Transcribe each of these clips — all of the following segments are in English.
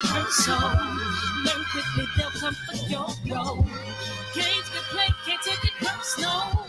So learn quickly, they'll come for your bro. Games can play, can't take it personal.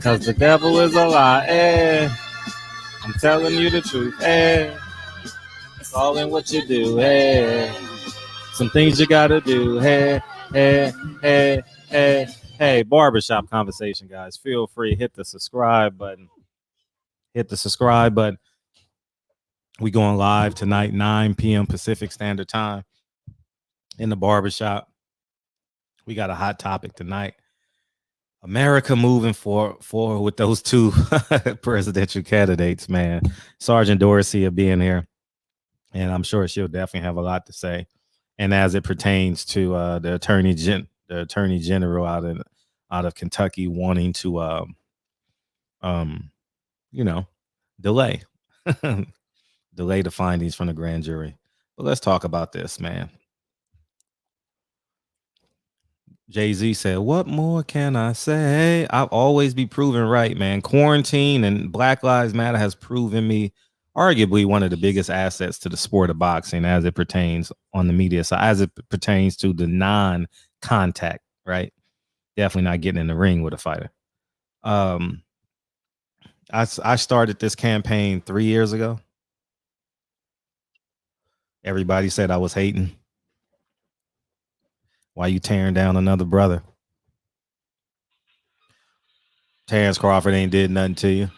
Cause the devil is a lie. I'm telling you the truth. It's all in what you do. Some things you gotta do. Hey. Barbershop conversation, guys. Feel free, hit the subscribe button. We going live tonight, 9 p.m. Pacific Standard Time in the barbershop. We got a hot topic tonight. America moving forward with those two presidential candidates, man. Sergeant Dorsey will be in here, and I'm sure she'll definitely have a lot to say. And as it pertains to the attorney general out of Kentucky wanting to delay delay the findings from the grand jury. But let's talk about this, man. Jay-Z said, "What more can I say? I'll always be proven right, man. Quarantine and Black Lives Matter has proven me arguably one of the biggest assets to the sport of boxing as it pertains on the media side, as it pertains to the non-contact, right? Definitely not getting in the ring with a fighter. I started this campaign 3 years ago. Everybody said I was hating. Why you tearing down another brother? Terrence Crawford ain't did nothing to you."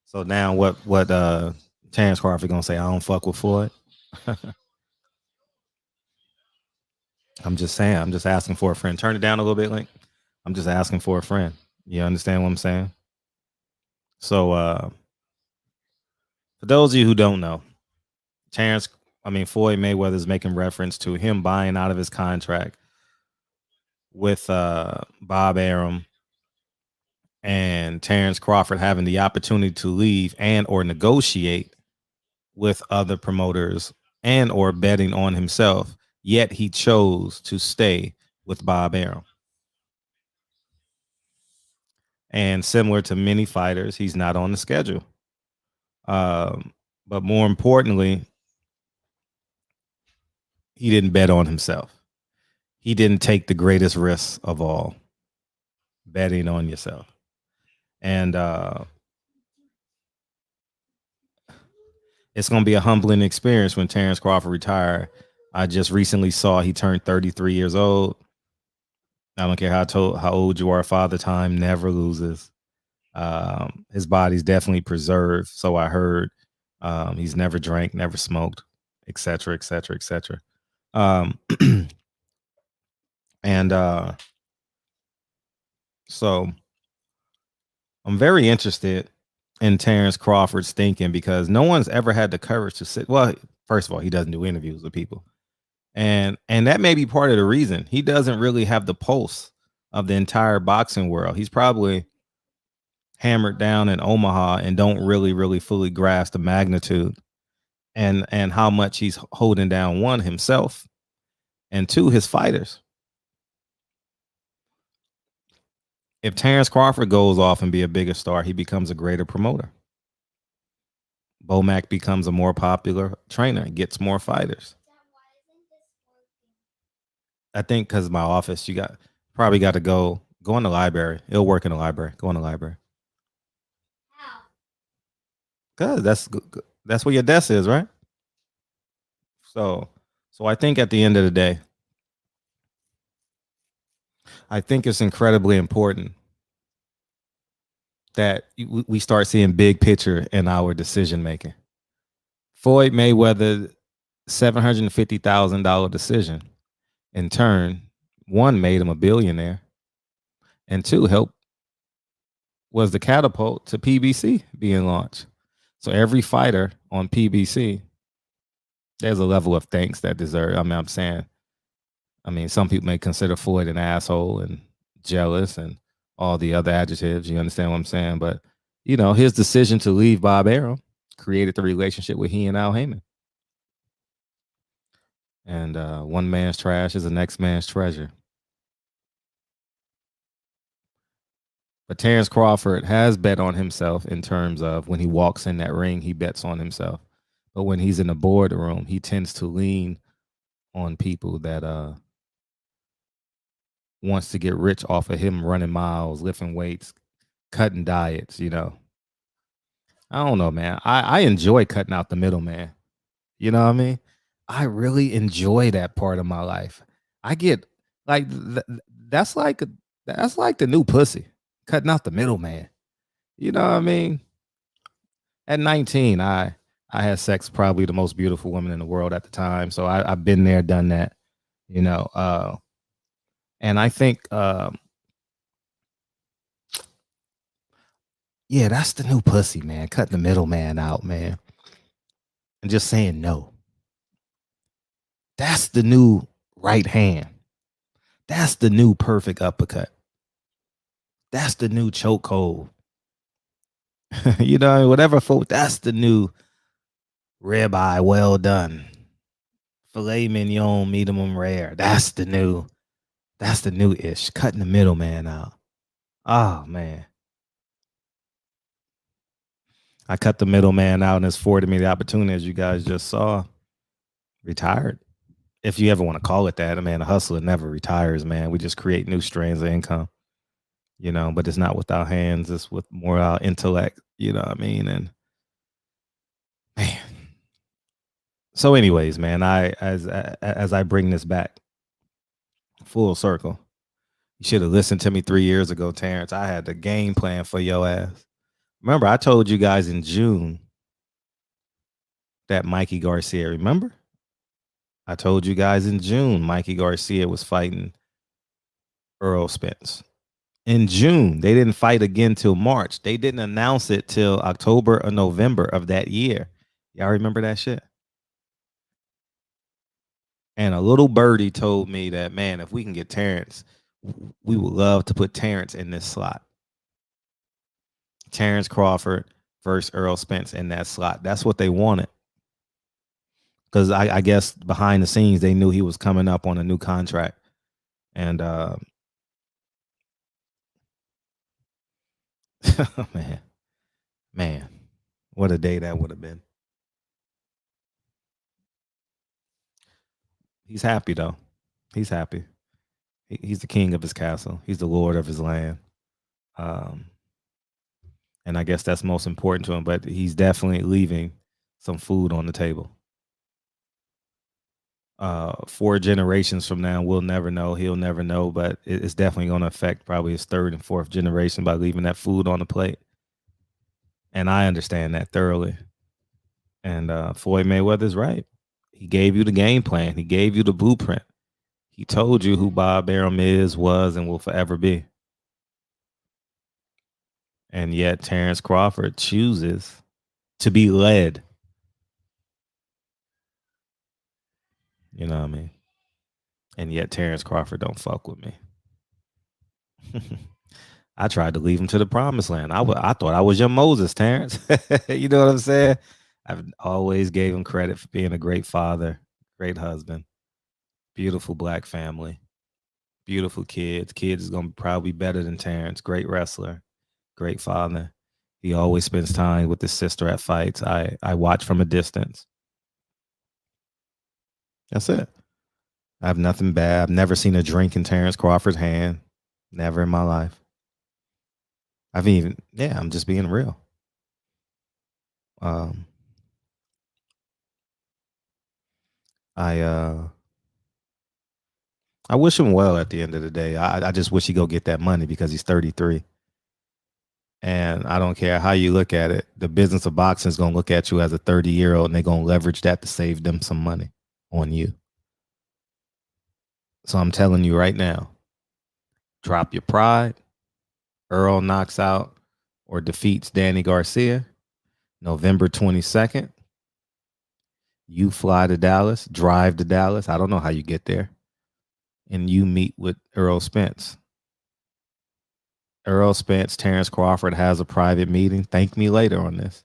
So now what Terrence Crawford gonna say? I don't fuck with Floyd. I'm just saying. I'm just asking for a friend. Turn it down a little bit, Link. I'm just asking for a friend. You understand what I'm saying? So for those of you who don't know, Floyd Mayweather is making reference to him buying out of his contract with Bob Arum and Terrence Crawford having the opportunity to leave and or negotiate with other promoters and or betting on himself, yet he chose to stay with Bob Arum. And similar to many fighters, he's not on the schedule. But more importantly, he didn't bet on himself. He didn't take the greatest risks of all, betting on yourself. And it's going to be a humbling experience when Terrence Crawford retired. I just recently saw he turned 33 years old. I don't care how old you are, Father Time never loses. His body's definitely preserved. So I heard. He's never drank, never smoked, etc., etc., etc. And so I'm very interested in Terrence Crawford's thinking because no one's ever had the courage to sit. Well, first of all, he doesn't do interviews with people. And that may be part of the reason. He doesn't really have the pulse of the entire boxing world. He's probably hammered down in Omaha and don't really fully grasp the magnitude and how much he's holding down, one, himself, and two, his fighters. If Terrence Crawford goes off and be a bigger star, he becomes a greater promoter. Bomac becomes a more popular trainer, gets more fighters. I think because my office, you probably got to go in the library. It'll work in the library. Go in the library. Cause that's where your desk is, right? So I think at the end of the day, I think it's incredibly important that we start seeing big picture in our decision making. Floyd Mayweather $750,000 decision, in turn, one, made him a billionaire, and two, was the catapult to PBC being launched. So every fighter on PBC, there's a level of thanks that deserve. I'm saying, some people may consider Floyd an asshole and jealous and all the other adjectives. You understand what I'm saying? But his decision to leave Bob Arum created the relationship with he and Al Heyman. And one man's trash is the next man's treasure. But Terrence Crawford has bet on himself in terms of when he walks in that ring, he bets on himself. But when he's in the boardroom, he tends to lean on people that wants to get rich off of him running miles, lifting weights, cutting diets, you know. I don't know, man. I enjoy cutting out the middleman. You know what I mean? I really enjoy that part of my life. I get like that's like that's like the new pussy, cutting out the middleman. You know what I mean? At 19, I had sex with probably the most beautiful woman in the world at the time. So I've been there, done that, you know. And I think yeah, that's the new pussy, man. Cutting the middleman out, man. And just saying no. That's the new right hand. That's the new perfect uppercut. That's the new chokehold. You know, whatever folk, that's the new ribeye, well done. Filet mignon, medium rare. That's the new ish. Cutting the middleman out. Oh man. I cut the middleman out and it's afforded me the opportunity, as you guys just saw. Retired. If you ever want to call it that, man, a hustler never retires, man. We just create new strands of income, you know, but it's not with our hands, it's with more our intellect, you know what I mean? And man. So, anyways, man, as I bring this back full circle, you should have listened to me 3 years ago, Terrence. I had the game plan for your ass. Remember, I told you guys in June that Mikey Garcia, remember? I told you guys in June Mikey Garcia was fighting Earl Spence. In June, they didn't fight again till March. They didn't announce it till October or November of that year. Y'all remember that shit? And a little birdie told me that, man, if we can get Terrence, we would love to put Terrence in this slot. Terrence Crawford versus Earl Spence in that slot. That's what they wanted. Because I guess behind the scenes, they knew he was coming up on a new contract. And man, what a day that would have been. He's happy though. He's happy. He's the king of his castle. He's the lord of his land. Um, and I guess that's most important to him. But he's definitely leaving some food on the table. 4 generations from now, we'll never know. He'll never know. But it's definitely going to affect probably his third and fourth generation by leaving that food on the plate. And I understand that thoroughly. And Floyd Mayweather's right. He gave you the game plan. He gave you the blueprint. He told you who Bob Arum is, was, and will forever be. And yet Terrence Crawford chooses to be led. You know what I mean? And yet Terrence Crawford don't fuck with me. I tried to leave him to the promised land. I thought I was your Moses, Terrence. You know what I'm saying? I've always gave him credit for being a great father, great husband, beautiful black family, beautiful kids. Kids is gonna probably be better than Terrence. Great wrestler, great father. He always spends time with his sister at fights. I watch from a distance. That's it. I have nothing bad. I've never seen a drink in Terrence Crawford's hand. Never in my life. I'm just being real. Um, I I wish him well at the end of the day. I just wish he go get that money because he's 33. And I don't care how you look at it. The business of boxing is gonna look at you as a 30-year-old and they're gonna leverage that to save them some money on you. So I'm telling you right now, drop your pride. Earl knocks out or defeats Danny Garcia November 22nd. You fly to Dallas, drive to Dallas. I don't know how you get there. And you meet with Earl Spence. Earl Spence, Terrence Crawford has a private meeting. Thank me later on this.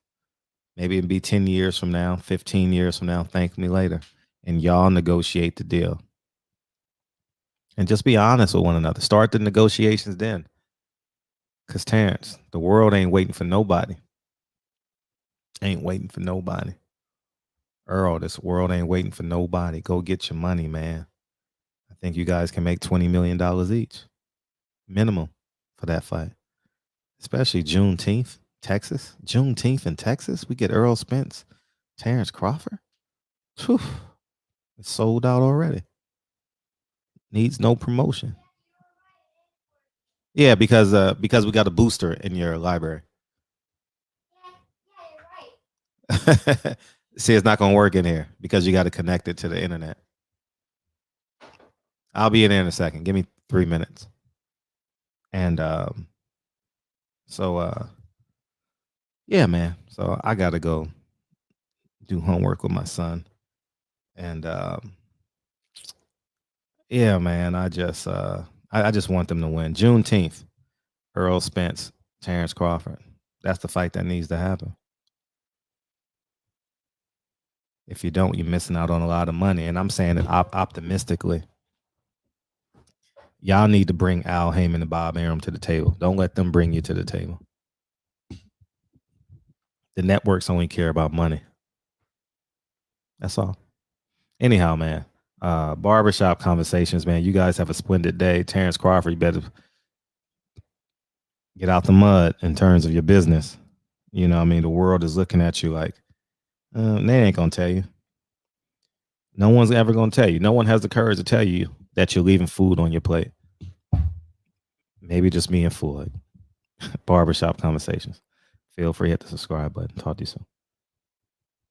Maybe it'll be 10 years from now, 15 years from now. Thank me later. And y'all negotiate the deal. And just be honest with one another. Start the negotiations then. Because, Terrence, the world ain't waiting for nobody. Ain't waiting for nobody. Earl, this world ain't waiting for nobody. Go get your money, man. I think you guys can make $20 million each, minimum, for that fight. Especially Juneteenth, Texas. Juneteenth in Texas, we get Earl Spence, Terrence Crawford. Whew, it's sold out already. Needs no promotion. Yeah, because we got a booster in your library. See, it's not gonna work in here because you got to connect it to the internet. I'll be in there in a second. Give me 3 minutes. And so yeah, man. So I gotta go do homework with my son. And yeah, man, I just want them to win. Juneteenth, Earl Spence, Terrence Crawford. That's the fight that needs to happen. If you don't, you're missing out on a lot of money. And I'm saying it optimistically. Y'all need to bring Al Heyman and Bob Arum to the table. Don't let them bring you to the table. The networks only care about money. That's all. Anyhow, man, barbershop conversations, man. You guys have a splendid day. Terrence Crawford, you better get out the mud in terms of your business. You know what I mean? The world is looking at you like, they ain't going to tell you. No one's ever going to tell you. No one has the courage to tell you that you're leaving food on your plate. Maybe just me and Floyd. Barbershop conversations. Feel free to hit the subscribe button. Talk to you soon.